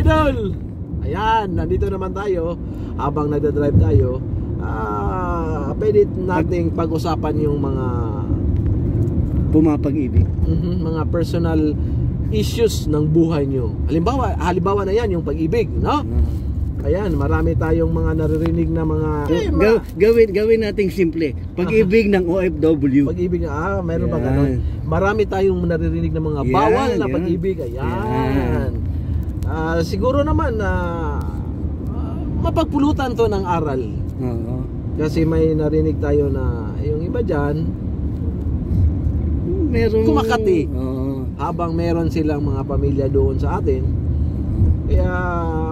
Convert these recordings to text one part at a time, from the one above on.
idol, ayan, nandito naman tayo. Habang nagdadrive tayo, pwede nating pag-usapan yung mga pumapag-ibig, mga personal issues ng buhay nyo. Halimbawa na yan, yung pag-ibig, no? Ayan, marami tayong mga naririnig na mga gawin nating simple. Pag-ibig ng OFW. Pag-ibig, mayroon ba ganun? Marami tayong naririnig na mga bawal na pag-ibig. Ayan. Siguro naman na mapagpulutan to ng aral. Kasi may narinig tayo na yung iba dyan kumakati habang meron silang mga pamilya doon sa atin. Kaya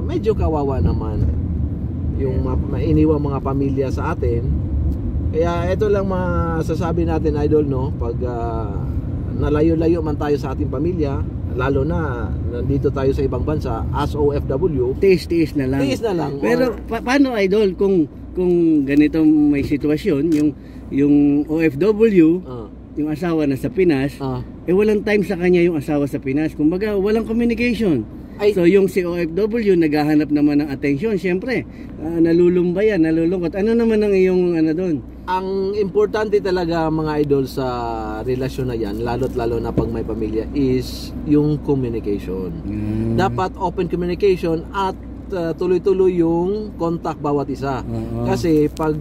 medyo kawawa naman yung mainiwang mga pamilya sa atin. Kaya ito lang masasabi natin, idol, no? Pag nalayo-layo man tayo sa ating pamilya, lalo na nandito tayo sa ibang bansa as OFW, tiis na lang. Pero paano, idol, kung ganito may sitwasyon, yung OFW, yung asawa na sa Pinas, walang time sa kanya yung asawa sa Pinas. Kumbaga, walang communication. So yung si OFW naghahanap naman ng atensyon, syempre nalulumbayan, nalulungkot. Ano naman ang iyong doon? Ang importante talaga, mga idol, sa relasyon na yan, lalo na pag may pamilya, is yung communication. Dapat open communication at tuloy-tuloy yung contact bawat isa. Kasi pag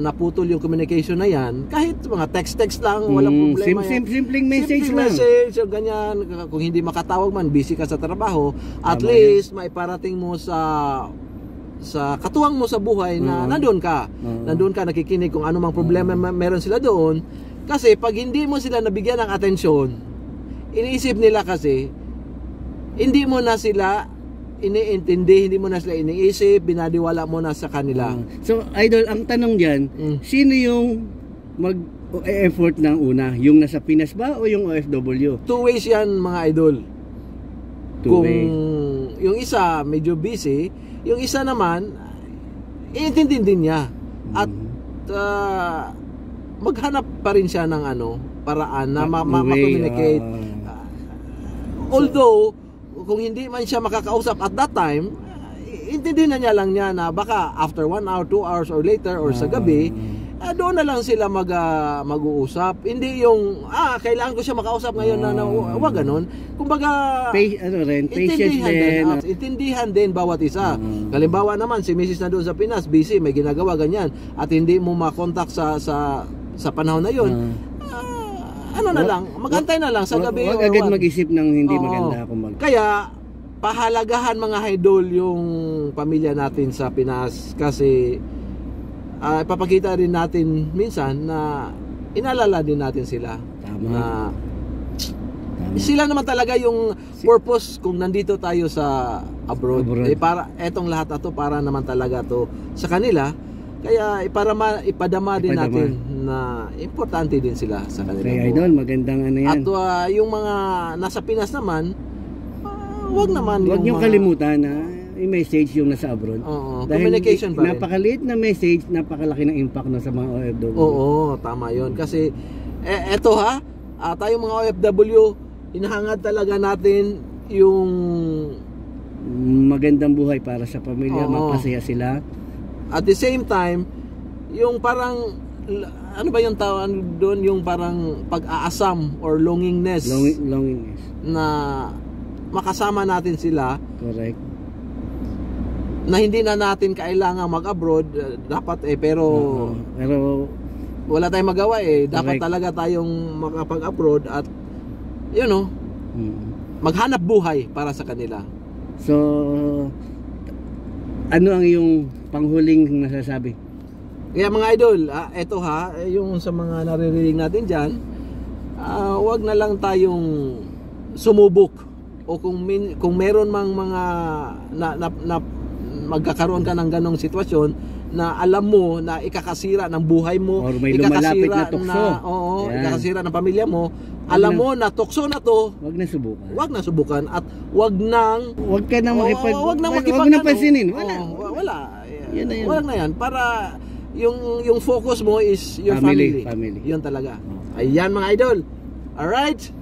naputol yung communication na yan, kahit mga text lang, walang problema. Simpleng message lang. O ganyan, kung hindi makatawag man, busy ka sa trabaho, at least maiparating mo sa katuwang mo sa buhay na nandun ka, nakikinig kung ano mang problema meron sila doon. Kasi pag hindi mo sila nabigyan ng atensyon, iniisip nila kasi hindi mo na sila iniintindi, hindi mo na sila iniisip, binadiwala mo na sa kanila. So, idol, ang tanong diyan, sino yung mag-effort ng una? Yung nasa Pinas ba o yung OFW? Two ways yan, mga idol. Two ways. Yung isa medyo busy, yung isa naman iintindi din niya. At maghanap pa rin siya ng paraan na ma-communicate. Although kung hindi man siya makakausap at that time, intindihin na niya lang niya na baka after 1 hour, 2 hours or later or sa gabi, doon na lang sila mag-uusap. Hindi yung kailangan ko siya makausap ngayon na wag ganun. Kumbaga intindihan din bawat isa. Halimbawa naman si Mrs. na doon sa Pinas, busy, may ginagawa ganyan, at hindi mo ma-contact sa panahon na yun. Na lang, magantay na lang sa gabi. Wag agad mag-isip ng hindi maganda. Kaya pahalagahan, mga idol, yung pamilya natin sa Pinas, kasi ipapakita rin natin minsan na inalala din natin sila. Tama. Sila naman talaga yung purpose kung nandito tayo sa abroad. Para etong lahat ito para naman talaga to sa kanila. Kaya ipadama din natin na importante din sila sa kanila. Okay, idol, magandang yan. At yung mga nasa Pinas naman, wag niyong kalimutan na i-message yung nasa abroad. Communication pa rin. Napakaliit na message, napakalaki ng impact sa mga OFW. Oo, tama yun. Kasi eto tayong mga OFW, hinahangad talaga natin yung magandang buhay para sa pamilya, mapasaya sila. At the same time, yung parang ano ba yung tawag doon, yung parang pag-aasam or longingness. Longingness. Na makasama natin sila. Correct. Na hindi na natin kailangan mag-abroad, dapat pero wala tayong magawa dapat talaga tayong makapag-abroad at maghanap buhay para sa kanila. So ano ang iyong panghuling nasasabi? Kaya mga idol, eto yung sa mga naririnig natin dyan, wag na lang tayong sumubok, o kung meron mang mga magkakaroon ka ng ganong sitwasyon na alam mo na ikakasira ng buhay mo, or may lumalapit na tukso, ikakasira ng pamilya mo, alam mo na tukso na to, wag na subukan at wag nang pansinin. Wala. Wala na yan, para yung focus mo is your family. Yun talaga. Ayan, mga idol. Alright.